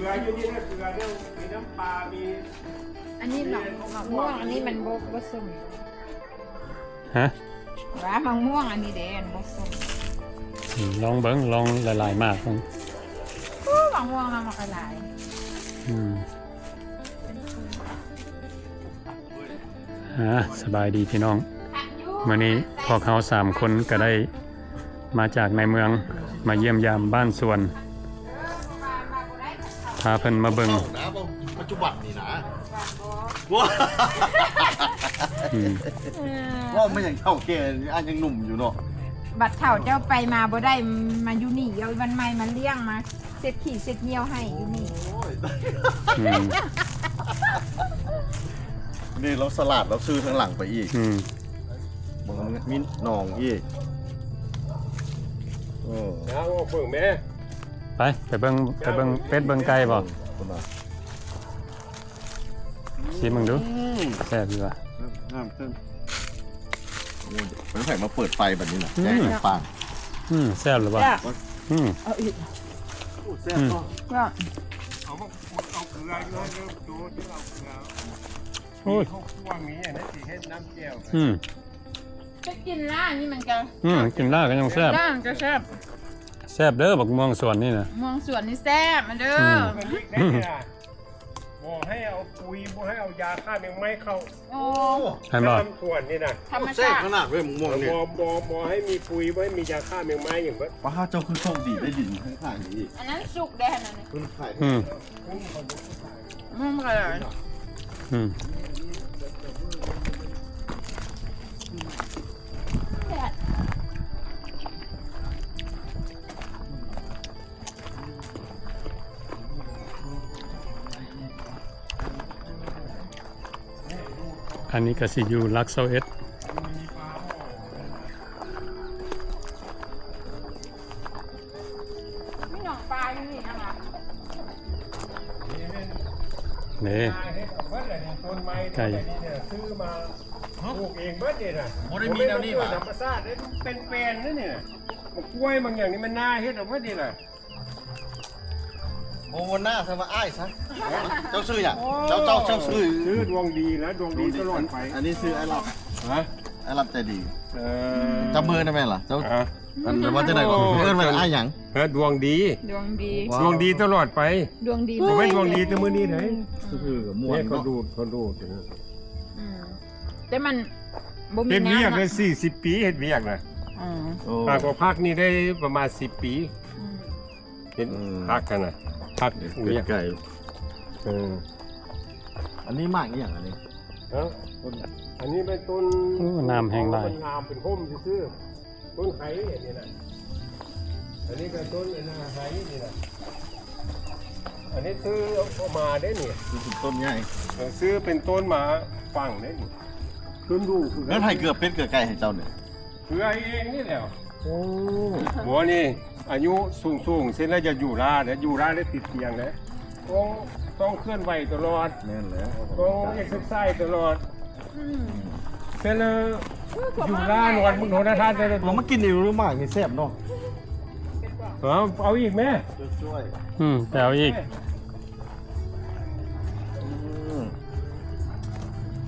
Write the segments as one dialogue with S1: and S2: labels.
S1: ลืออยู่นี่นะเกลือเนี่ยมีน้ำปลามี
S2: อันนี้หมักม่วงอันนี้มันบส้ม
S3: ฮะ
S2: ว่ามะม่วงอันนี้เด่นบส้ม
S3: ลองเบิ้งลองละลายมากเบิ้ง
S2: มะม่วงมันหลาย
S3: สบายดีพี่น้องมื้อนี้พวกเขา3 คนก็ได้มาจากในเมืองมาเยี่ยมยามบ้านสวนพาเพิ่นมาเบิ่ง
S4: นะปัจจุบันนี่นะว่าว่าไม่อย่างเท่าแก่อันยังหนุ่มอยู่เนาะ
S2: บัดเถ่าเจ้าไปมาบ่ได้มาอยู่นี่เอาวันใหม่มาเลี้ยงมาเสร็จขี่เสร็จเหี่ยวให้อยู่นี่
S4: นี่เราสลัดเราซื้อทางหลังไปอีกมันมีหนองอีก
S1: น้ำเบิ่งแม่
S3: ไปเบิ่งเป็ดเบิ่งไก่บ่ชิมมึงดูแซ่บอยู่ว่ะ
S4: มันแผงมาเปิดไฟแบบนี้นะแกงปัง
S3: แซ่บหรือเปล่า
S2: เอาอีก
S4: แซ่บก็
S1: เอาเกลือเยอะดูที่เอาเกลือ
S3: โอ้ย
S1: ข้าวคั่วมีอันนี้สิเฮ็ดน้ำแจ่ว
S2: จะกินล่านี่มันก็
S3: กินลาก็ยังแซ่บ
S2: ล่ามันก็แซ่บ
S3: แซ่บเด้อบักม่วงสวนนี่นะ
S2: ม่วงสวนนี่แซ่บมาเด้อ
S1: มันลิกได้เนี่ยบอกให้เอาปุ๋ยบอกให้เอายาฆ่าแมงไม้เข้า
S2: โอ้
S3: ให้บ่
S1: น้ำขวดนี่นะ
S2: ธรรม
S4: แซ่บ
S2: ชาติ
S4: ขนาดด้วยมึงมองเนี่ย
S1: บอให้มีปุ๋ยไว้มียาฆ่าแมงไม้อย่างเงี้ย
S4: ป้าเจ้าคือโชคดีได้ดินข้างๆนี้
S2: อันนั้นสุกได้ขนาดนี้
S4: คุณขาย
S2: มันก็เลย
S3: อันนี้ก็สิอยู่ลักเซาเอ็ด
S2: ไม่หนองปลาอยู่นี่นะคะ
S3: นี่
S1: ต้นไม้ต้นนี้เนี่ยซื้อมาปลูกเองเบิดเนี่ยนะธรรมชาติเป็นแปลนนั่นเนี่ยมันกล้วยบางอย่างนี่มันน่าเฮ็ดออกมาดีน่ะ
S4: โมวันหน้าซะมาอ้ายซะเจ้าซื้ออย่างเจ้าซื้อ
S1: ดวงดีแล้วดวงดีตลอดไป
S4: อันนี้ซื้อไอ้รับ
S1: ฮะ
S4: ไอ้รับใจดีจำมือได้ไหมล่ะเจ้าอันว่าจะไหนก็เพื่อนไปอ้ายหยัง
S1: ดวงดี
S2: ดวงดี
S1: ดวงดีตลอดไป
S2: ดวงดี
S1: ผมไม่ดวงดีแต่มื้อนี้ไหน
S4: คือม้วน
S1: เขา
S4: เนาะ
S1: ดูด
S2: แต่มันบ่มี
S1: เฮ็ดเวียก
S2: น้ำ
S1: ได้40 ปีเฮ็ดเวียกนะหากว่าพักนี่ได้ประมาณ10 ปีเฮ็ดพักกันน่ะพักเวียก
S4: ไก่อันนี้มากอย่างอันนี้
S1: อันนี้เป็นต้น
S3: น้ำแห้งหลาย
S1: เป็นงามเป็นห่มซื่อๆต้นไข่นี่นะอันนี้ก็ต้นอันนั้นไข่นี่นะอันนี้ซื้อเอามาได้นี่
S4: คือต้นใหญ่
S1: ซื้อเป็นต้นมาฝังได้นี่ต้นดูคือ
S4: แล้วไผ่เกือบเป็ดเกือบไก่ให้เจ้าเนี่ย
S1: คือไอ้เองนี่แหละ
S4: โอ้
S1: หัวนี่อายุสูงเส้นแล้วจะอยู่ราเดี๋ยวอยู่ราได้ติดเตียงนะต้องเคลื่อนไหวตลอด
S4: แน่นแล้ว
S1: ต้องเอ็กซ์ไซส์ตลอดเสร็จแล้วอยู่ร้านวันมึงโหนท่านได้เลย
S4: ผมมากินอีกรู้มากนี่แซ่บเนาะ
S1: เอาอีกไหม
S4: ช่วย
S3: แต่เอาอีก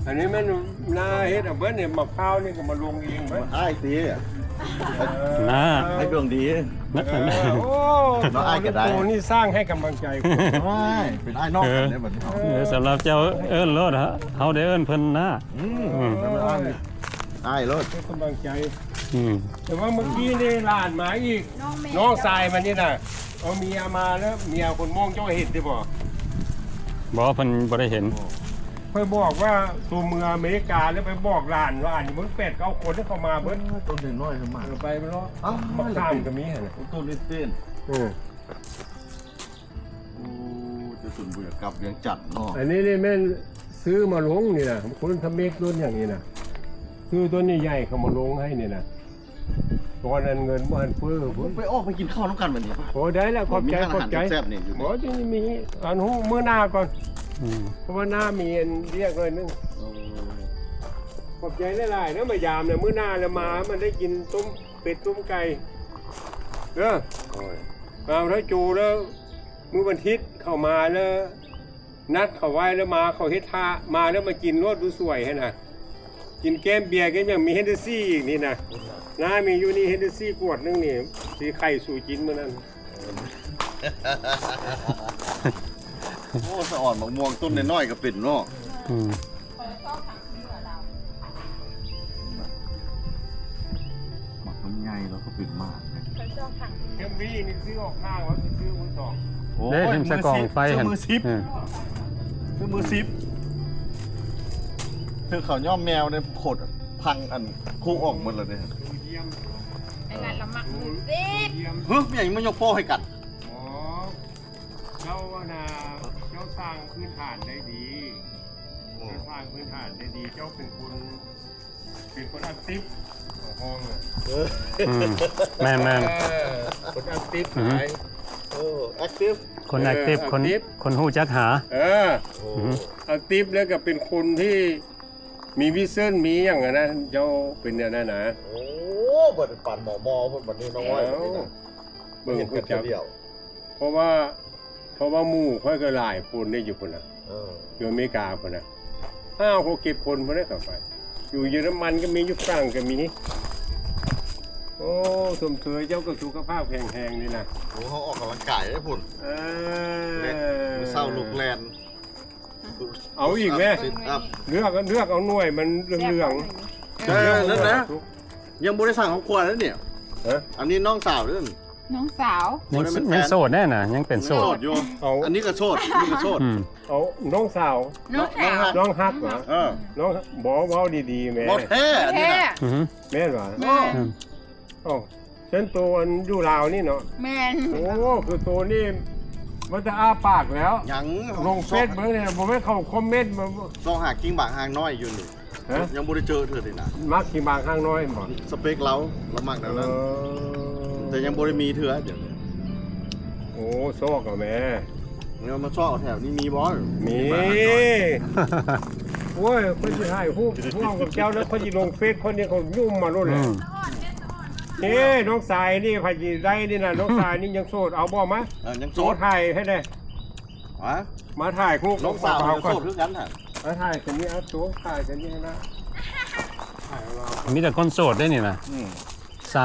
S1: อันนี้มันนาเฮ็ดเอาเบิ้ลเนี่ยมะพร้าวนี่ก็มาลงเองไหม
S4: อ้ายตี
S3: น้า
S4: ให้ดวงดี
S1: โอ้
S4: น้องอ้ายก็ได้
S1: โตนี่สร้างให้กำลังใจคุณ
S4: เป็นอ้ายนอกกันได้แบบนี้
S3: สำหรับเจ้าเอิ้นรถฮะเฮาได้เอิ้นเพิ่นนะ
S4: อ้ายรถ
S1: ให้กำลังใจแต่ว่าเมื่อกี้นี่หลานมาอีกน้องทรายมันนี่น่ะเอาเมียมาแล้วเมียคนม่วงเจ้าเห็นได้บ่
S3: บ่เพิ่นบ่ได้เห็น
S1: เพื่อบอกว่าตัวเมืองอเมริกาแล้วไปบอกหลานว่าอันนี้มัน8-9 คนที่เขามาเบิ้ล
S4: ต้นน้อยๆมาก
S1: ไปมันเนาะมาข้ามก็มีเหรอ
S4: ต้นเต้นจะสุนเบื่อกับยังจัดเนาะ
S1: อันนี้นี่แม่ซื้อมาลงนี่นะคนทำเมฆต้นอย่างนี้นะซื้อต้นใหญ่ๆเขามาลงให้นี่นะตอนนั้นเงินมันเฟ้อพุ่น
S4: ไปออกไปกินข้าวน้ำกันแบบนี้ป่ะ
S1: โอ้ได้แล้วขอบใจขอบใจ
S4: แซ่บนี่อยู่
S1: หมอจะมีอันหูมื้อหน้าก่อนเพราะว่าหน้ามีอันเรียกเลยนึงขอบใจหลายๆนะมายามเนี่ยมื้อหน้าแล้วมามันได้กินต้มเป็ดต้มไก่เด้อเอาถ้าจูแล้ว มื้อวันอาทิตย์เข้ามาแล้วนัดเขาไว้แล้วมาเขาเฮ็ดท่ามาแล้วมากินรสดูสวยให้นะกินแก้มเบียร์กันยังมีเฮนเดอร์ซี่อีกนี่นะน้ามีอยู่นี่เฮนเดอร์ซี่ขวดนึงนี่สีไข่สู่กินมื้อนั้น
S4: โอ้สะอ่อนมะม่วงต้นน้อยๆก็เป็นเนาะ
S3: อืม
S4: หมักมันใหญ่แล้วก็เป็นมาก
S1: เอ็มวีนี่ซื้อออกข้างว่าซื้อมือสอง
S3: เด้ทิมสะกองไฟ
S4: ซื้อมือซิป
S3: เออ
S4: ซื้อมือซิปคือเขาย่อมแมวเนี่ยขดพังอันคู่ออกหมดเลยเนี่ย
S1: ดูเยี่ยม
S2: ไอ้นั่นละมักมือสิ
S1: เยี่ยม
S4: เฮ้ยไม่อย่างนี้มันยกโป้ให้กัด
S1: อ๋อเจ้าว่านะเจ้าสร้างพื้นฐานได้ดีเจ้าสร้างพื้นฐานได้ดีเจ้าเป็นคนแอคทีฟของห้องอ่ะ
S3: อืมแม่น
S1: คนแอคทีฟ
S3: อือฮึ
S1: ไหน
S4: โอ้แอคทีฟ
S3: ๆคนแอคทีฟคนฮู้จักหา
S1: เออ
S3: อือฮึ
S1: แอคทีฟแล้วก็เป็นคนที่มีวิชั่นมีอย่างนั้นนะเจ้าเป็นอย่างนั้นนะ
S4: โอ้บัดปั่นหมอบัดนี้น้องอ้อยบัดนี้นะ
S1: เบิ่ง
S4: เห็น
S1: ก็
S4: กัน
S1: จับ
S4: เดียว
S1: เพราะว่าหมู่ค่อยก็หลายคนได้อยู่คนน่ะ
S4: เออ
S1: อยู่อเมริกาคนน่ะ5-6 คนพอได้เข้าไป อยู่เยอรมันก็มีอยู่ฝรั่งก็มี โอ้สมเสยเจ้าก็สุขภาพแข็งๆนี่นะ
S4: โอ้เขาออกกำลังกายได้ผล
S1: เอ
S4: เมื่อเศร้าลูกแลน
S1: เอาอีกไหม
S4: ซิทอัพ
S1: เลือกเอาหน่วยมันเรื่อง
S4: เออนั่นนะ ยังบริสั่งของครัวแล้วเนี่ย
S1: ฮะ
S4: อันนี้น้องสาวด้วย
S2: น้องสาว
S3: ยังโสดแน่น่ะยังเป็นโสด
S4: อยู่
S1: เอา
S4: อันนี้ก็โสดนี่ก็โสด
S3: อืม
S1: เอาน้องสาว
S2: น้องสาว
S1: น้องฮักเหรอ
S4: เออ
S1: น้องบอกเว้าดีๆแม่
S4: บอแท้อันนี้
S2: แท้
S4: นะ
S3: อือฮึ
S1: แม่นเหรอ
S2: แม่น
S3: อืม
S1: โอ้ฉันตัวอันอยู่ลาวนี่เนาะ
S2: แม่น
S1: โอ้คือตัวนี่มันจะอ้าปากแล้ว
S4: ยัง
S1: ลงเฟซเบิ่งเนี่ยผมไม่เข้าคอมเมนต์มา
S4: ต้องหากิ้งบางหางน้อยอยู่นี่
S1: ฮะ
S4: ยังบริเจอเธอเลยนะ
S1: มักขี้บางข้างน้อยบ่
S4: สเปคเรามาก
S1: เอ
S4: แล้วนั้น
S1: อ
S4: แต่ยังบริมีเธอเดี๋ยวนี้
S1: โอ้โซอกกับแม่
S4: เรามาชอบแถวนี้มีบอส
S1: มีโอ้ยคนที่ให้ฮู้ห่วงกับเจ้าแล้วคนที่ลงเฟซคนนี้เขายุ่มมาโลดเล
S3: อื
S1: ย
S3: ม
S1: เอ้น้องสายนี่พายีได้นี่นะน้องสายนี่ยังโสดเอาบ่มา
S4: ยัง
S1: โส
S4: โส
S1: ด
S4: ด
S1: ถ่ายให้ได้
S4: วะ
S1: มาถ่ายคู่
S4: น้องสาว
S1: เอา
S4: ยัง
S1: ก่อ
S4: โส
S1: น
S4: ดด้วยกันฮะ
S1: มาถ่ายกันนี้เอาตัวถ่ายกันนี่นะถ่ายเรา
S3: มีแต่คนโสดได้นี่นะส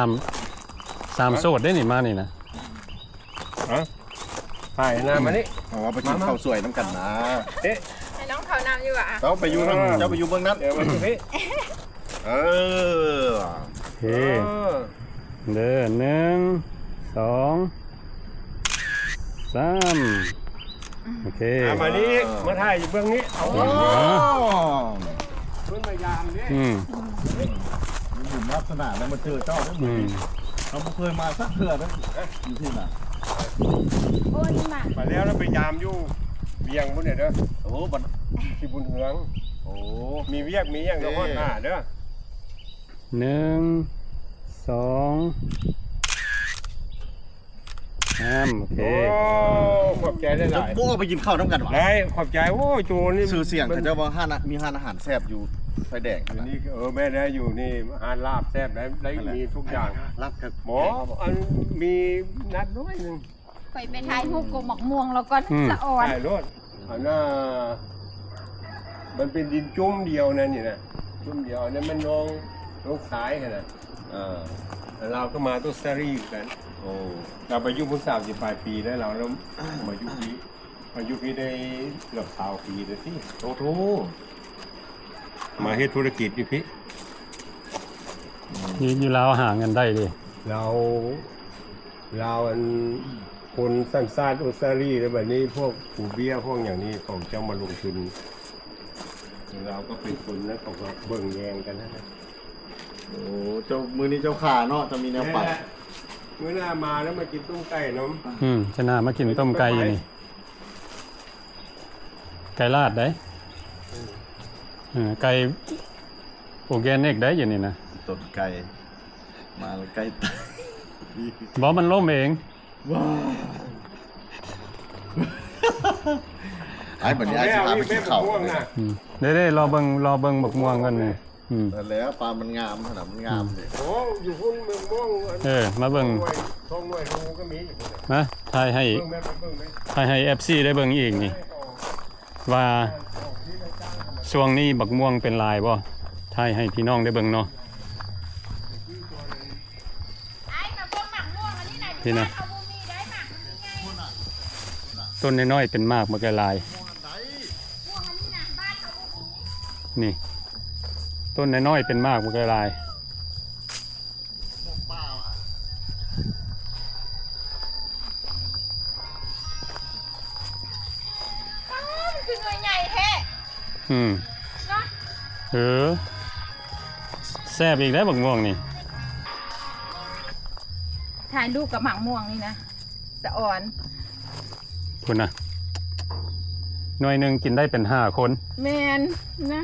S3: ามโสดได้นี่มานี่นะ
S1: ฮะถ่ายหน้ามานี่
S4: เอาว่าไปกินข้าวสวยน้ำกันนะ
S1: เอ๊ะ
S2: ให้น้องเขานำอยู่อ่ะ
S4: เจ้าไปอยู่นั่นเจ้าไปอยู่เบื้องนั้น
S1: เดี๋ยวมาดูพี่
S4: เออ
S3: โอเคเด้อ1 2 3โอเค
S1: มานี่มาถ่ายอยู่เบื้องนี้เอา
S4: โอ้
S1: เบื้องมายามนี่
S3: อืม
S4: อยู่ลักษณะนั้นมาเจอเจ้าได้ไหม
S3: อืม
S4: เราไม่เคยมาสักเทื่อนะอยู่ที่ไหน
S2: โอ้นี่มา
S1: ไปแล้วไปยามอยู่เวียงบุญเนี่ยเด้อ
S4: โอ้บัด
S1: ที่บุญเฮือง
S4: โอ้
S1: มีเวียกมีอย่างเดี๋ยวฮอดหน้าเด้อ
S3: 1 2 3โอเค
S1: โอ้ขอบใจได้ห
S4: จะ
S1: ลาย
S4: โบ้ไปกินข้าวน้ำกันวะ
S1: ได้ขอบใจโอ้โจนี่
S4: ชื่อเสียงเขาจะว่ามีห้านอาหารแซ่บอยู่ไฟแดง
S1: อยู่นี่แม่ได้อยู่นี่อาหารลาบแซ่บได้มีทุกอย่าง
S4: รับกับ
S1: หมออันมีนัดด้วยหนึง
S2: ไปไปถ่ายรูปกับหมอกม่วงแล้วก็สะอ่อน
S1: ใช่รถอันน่ะมันเป็นดินจุ่มเดียวนั่นนี่นะจุ่มเดียวอันนั้นมันน้องสายกันนะ
S4: เออ
S1: เราก็มาตุสรีกัน
S4: โอ้
S1: เราไปอยู่พุ่น30 ปลายปีแล้วเราแล้วมาอยู่พี่ได้เกือบ20 ปีเลยสิ
S4: โอ้โห
S1: มาเฮ็ดธุรกิจอยู่พี่
S3: อยู่ลาวหาเงินได้ดิ
S1: เราอันคนสั้นซาดอุสารีแล้วแบบนี้พวกปูเบี้ยพวกอย่างนี้ของเจ้ามาลงทุนเราก็เป็นคนแล้วเขาก็เบิ่งแยงกันนะ
S4: โอ้เจ้ามือนี้เจ้าขาเนาะจะมีแนวปัด
S1: เมื่อหน้ามาแล้วมากินต้มไก่น้อง
S3: ชนะมากินต้มไก่อยู่นี่ไก่ลาดได้ไก่โอแกนิกได้อยู่นี่นะ
S4: ตดไก่มาแล้วไก่ตาย
S3: บอกมันล่มเอง
S4: ว้าวไอ้บัดนี้ไอ้สิพาไปกินข้าว
S1: ม่วงนะ
S3: เด้รอเบิ่งบักม่วงกันนี่
S4: แต่แล้วปลามันงามขนาดมันงามเลย
S1: โอ้อยู่พุ่นเมืองม่วง
S3: มาเบิ่ง
S1: ท้องหน่วยรูก็มีอยู่พุ่น
S3: นะถ่ายให้
S1: เบิ่งแม่เบิ่งไหม
S3: ถ่ายให้ FC ได้เบิ่งอีกนี่ว่าช่วงนี้บักม่วงเป็นลายบ่ถ่ายให้พี่น้องได้เบิ่งเนาะพี่นะต้นน้อยๆเป็นมากบักลายนี่ต้นน้อยๆเป็นมากบักลาย
S2: คือหน่วยใหญ่แท้
S3: เนาะแซ่บอีกแล้วบักม่วงนี่
S2: ถ่ายรูปกับหมากม่วงนี่นะสะอ่อน
S3: คุณนะหน่วยหนึ่งกินได้เป็น5 คน
S2: แมนนะ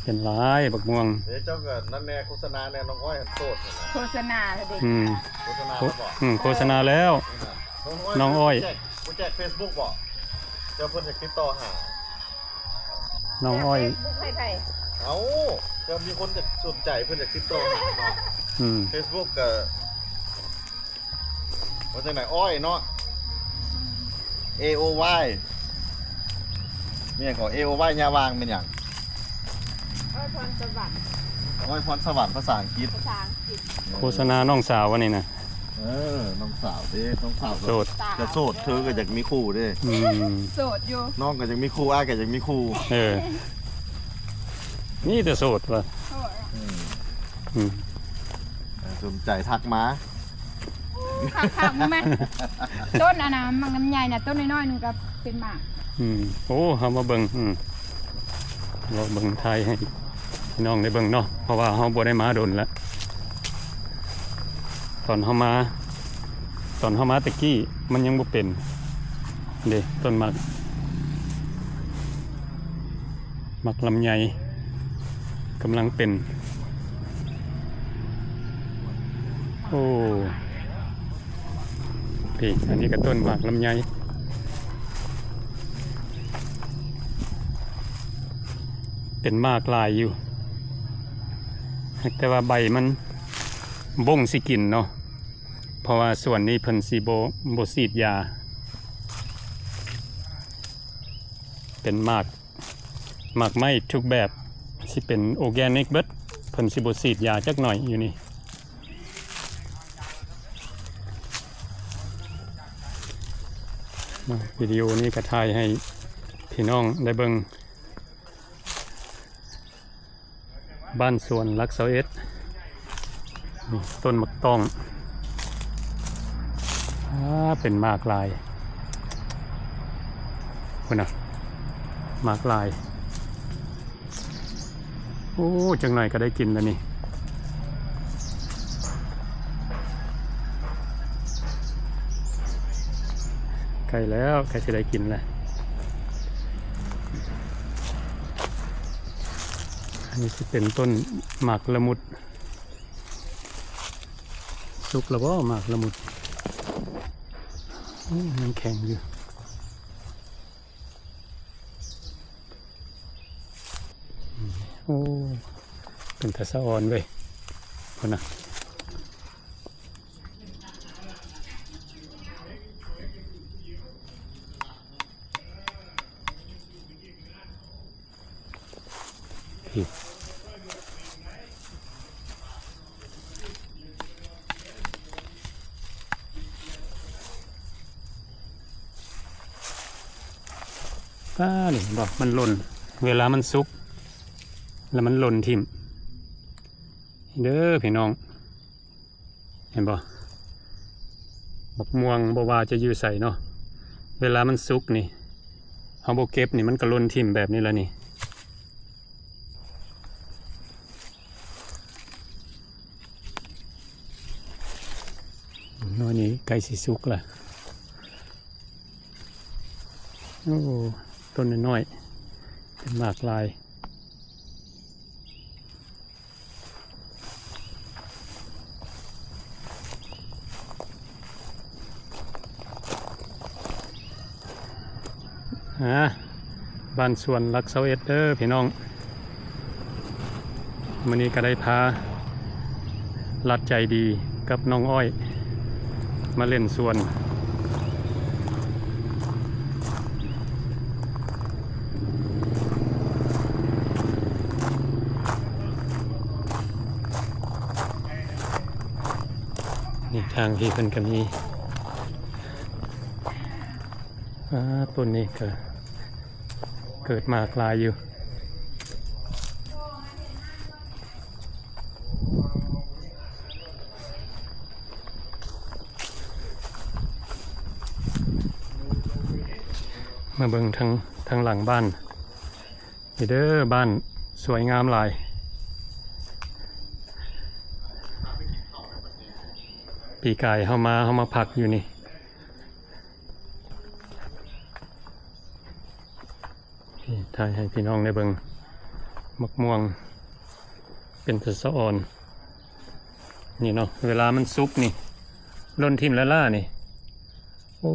S3: เป็นหลายบักม่วง
S4: เดี๋ยวเจ้าก็นั่นแน่โฆษณาแน่น้องอ้อยหันโสด
S2: โฆษณาเด็ก
S4: โฆษณาแล้วบอก
S3: โฆษณาแล้วน้องอ้อย
S4: กูแจก Facebook บอกเจ้าเพิ่นจะติดต่อหา
S3: น้องอ้อย
S2: บุกให้ใคร
S4: เอ้าจะมีคนจะสนใจเพิ่นจะติดต่อหาเนาะ Facebook ก็ว่าจังไหนอ้อยเนาะ AOY เนี่ยของ AOY ยาวางเป็นหยัง
S2: อ้อยพรสวรรค์
S4: อ้อยพรสวรรค์ภาษาอังกฤษ
S2: ภาษาอังกฤษ
S3: โฆษณาน้องสาววันนี้นะ
S4: น้องสาวเด้น้องสาว
S3: โสด
S4: จะโสดเธอก็อยากมีคู่เด้
S2: โสดอยู่
S4: น้องก็อยากมีคู่อ้ายก็อยากมีคู่
S3: นี่แต่โสดว่ะ
S2: โสด
S4: สนใจทักมา
S2: ขักๆมั้ยแม่ต้นอันน่ะมังน้ำใหญ่น่ะต้นน้อยๆนึงก็เป็นหมาก
S3: โอ้เฮามาเบิ่งเราเบิ่งไทยให้พี่น้องได้เบิ่งเนาะเพราะว่าเฮาบ่ได้มาโดนแล้วตอนเฮามาตะกี้มันยังบ่เป็นเด้ต้นหมักลำไยกำลังเป็นโอ้พี่อันนี้ก็ต้นหมากลำไยเป็นมากลายอยู่แต่ว่าใบมันบ่งสิกินเนาะเพราะว่าส่วนนี้เพิ่นสิบ่ฉีดยาเป็นมากไม้ทุกแบบสิเป็นออร์แกนิกเบิดเพิ่นสิบ่ฉีดยาจักหน่อยอยู่นี่วิดีโอนี้ก็ถ่ายให้พี่น้องได้เบิ่งบ้านสวนลักเซาเอสนี่ต้นมักต้องเป็นมากลายคุณนะมากลายโอ้จังหน่อยก็ได้กินแล้วนี่ใกล้แล้วใกล้จะได้กินแล้วอันนี้จะเป็นต้นหมากละมุดสุกแล้วก็หมากละมุดยังแข็งอยู่โอ้เป็นตะสะออนเว้ยคนน่ะนี่บอกมันหล่นเวลามันสุกแล้วมันหล่นทิ่มเด้อพี่น้องเห็นบ่บักม่วงบ่ว่าจะอยู่ใส่เนาะเวลามันสุกนี่เฮาบ่เก็บนี่มันก็หล่นทิ่มแบบนี้แล้วนี่น้อยนี้ใกล้สิสุกละโอ้ต้นน้อยๆเป็นหมากลายบ้านสวนลักเซาเอสเด้อพี่น้องวันนี้ก็ได้พาลัดใจดีกับน้องอ้อย มาเล่นสวนนี่ทางที่เพิ่นก็มีต้นนี้ก็เกิดมากลายอยู่มาเบิ่งทางหลังบ้านนี่เด้อบ้านสวยงามหลายปีกายเฮามาพักอยู่นี่ถ่ายให้พี่น้องได้เบิ่งมักม่วงเป็นตะสะออนนี่เนาะเวลามันสุกนี่ล่นทิ่มละล่านี่โอ้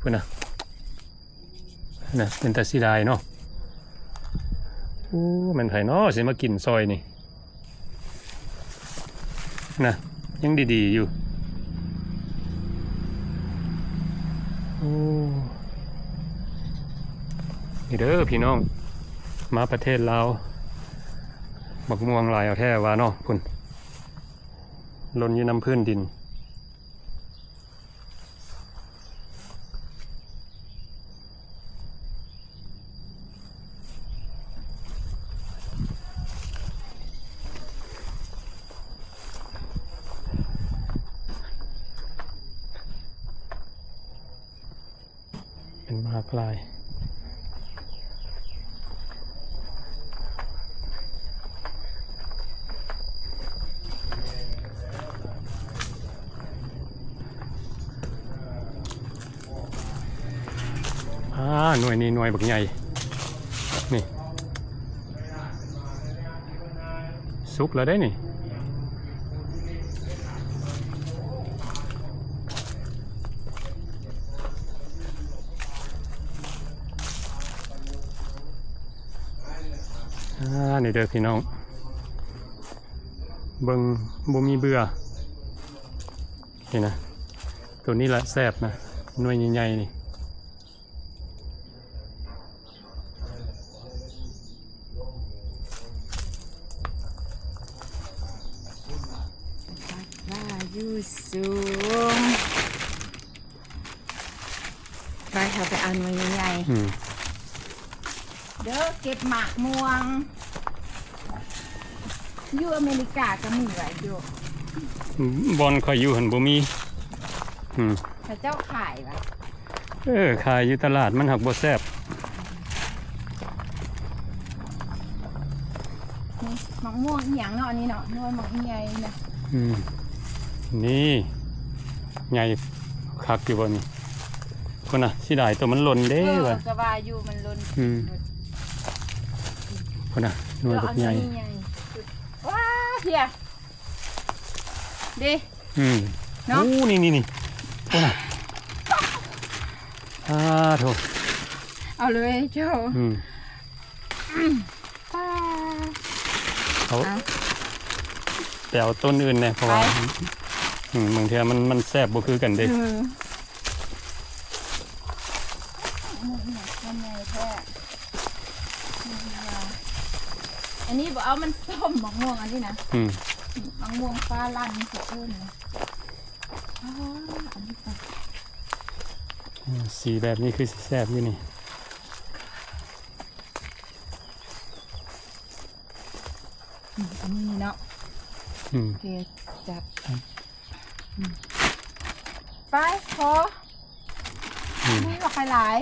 S3: พุ่นน่ะเป็นตะสีดายเนาะโอ้มันไผเนาะสิมากินซอยนี่นะยังดีๆอยู่โอ้นี่เด้อพี่น้องมาประเทศลาวบักม่วงหลายเอาแท้ว่าเนาะพุ่นหล่นอยู่น้ำพื้นดินเป็นมากลายหน่วยนี้หน่วยบักใหญ่นี่สุกแล้วได้นี่นี่เด้อพี่น้องเบิ่งบ่มีเบื่อนี่นะตัวนี้ละแซ่บนะหน่วยใหญ่ๆนี่
S2: อยู่สูงไปเขาไปเอาหน่วยใหญ่ๆเด้อเก็บหมากม่วงอยู่อเมริกาก็มีหลายอยู่
S3: บอลคอยอยู่หันบ่มี
S2: พระเจ้าขายวะ
S3: ขายอยู่ตลาดมันหักบ่แซ่บ
S2: นี่หมากม่วงอีหยังเนาะอันนี้เนาะนวลหมากใหญ่นะ
S3: นี่ใหญ่คักอยู่บ่นี่คนน่ะสิได้ตัวมันหล่นเด้ว่ะ
S2: ก็ว่าอยู่มันหล่น
S3: คนน่ะหน่วยบักใหญ่
S2: ว้าเพียดิ
S3: เนาะนี่คนน่ะโถ
S2: เอาเลยเจ้า
S3: เอาแต่เอาต้นอื่นเนี่ยเพราะว่าบางทีมันแซ่บบ่คือกันเด้
S2: อันนี้บอกเอามันส้มมะม่วงอันนี้นะมะม่วงฟ้าลั่นเสืออื่นเลย
S3: สีแบบนี้คือแซ่บอยู่นี่
S2: อันนี้เนาะโอเคจับไปพอนี่บอกใครหลาย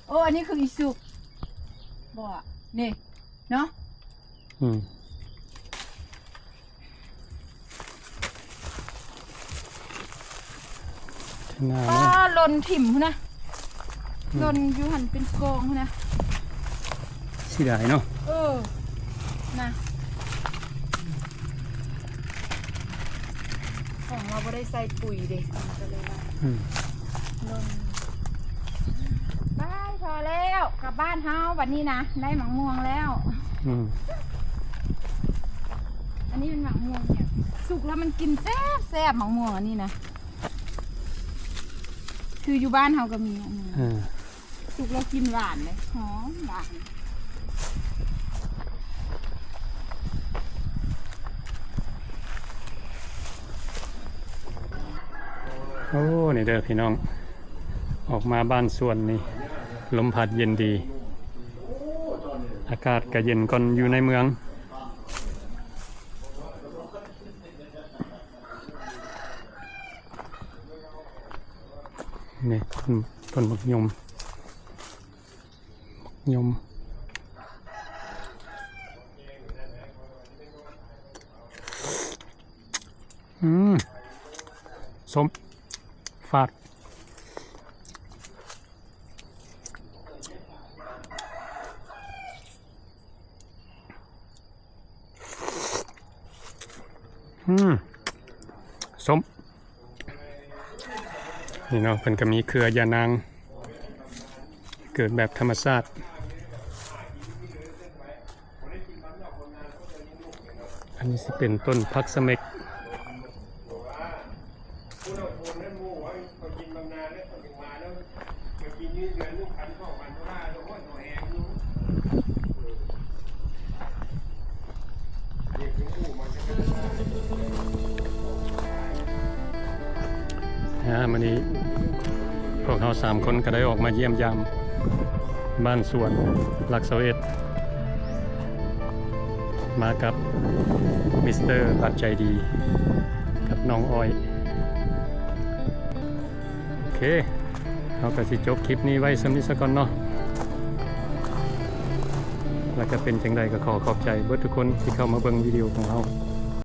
S2: โอ้อันนี้คืออีสุกบอกนี่เนาะลนถิ่มนะลนยูหันเป็นกองนะ
S3: สิได้เนาะ
S2: นะของเราไม่ได้ใส่ปุ๋ยเด็กก็เลยว่าลนได้พอแล้วกลับบ้านเฮาวันนี้นะได้หมากม่วงแล้วอันนี้เป็นหมากม่วงเนี่ย สุกแล้วมันกินแซ่บแซ่บของหมูอันนี่นะคืออยู่บ้านเฮาก็มีอันนี้ สุกแล้วกินหวานเลยหอมหวาน
S3: โอ้นี่เด้อพี่น้องออกมาบ้านสวนนี่ลมพัดเย็นดีอากาศก็เย็นก่อนอยู่ในเมืองนี่ต้นบักยมส้มฟาดส้มนี่เนาะเพิ่นก็มีเครือยานางเกิดแบบธรรมชาติอันนี้สิเป็นต้นพักสะเม็กวันนี้พวกเรา3 คนก็ได้ออกมาเยี่ยมยามบ้านสวนหลัก21มากับมิสเตอร์ปัดใจดีกับน้องอ้อยโอเคเราก็สิจบคลิปนี้ไว้สำนี้ซะก่อนเนาะแล้วก็เป็นจังใดก็ขอบใจเบิดทุกคนที่เข้ามาเบิ่งวิดีโอของเรา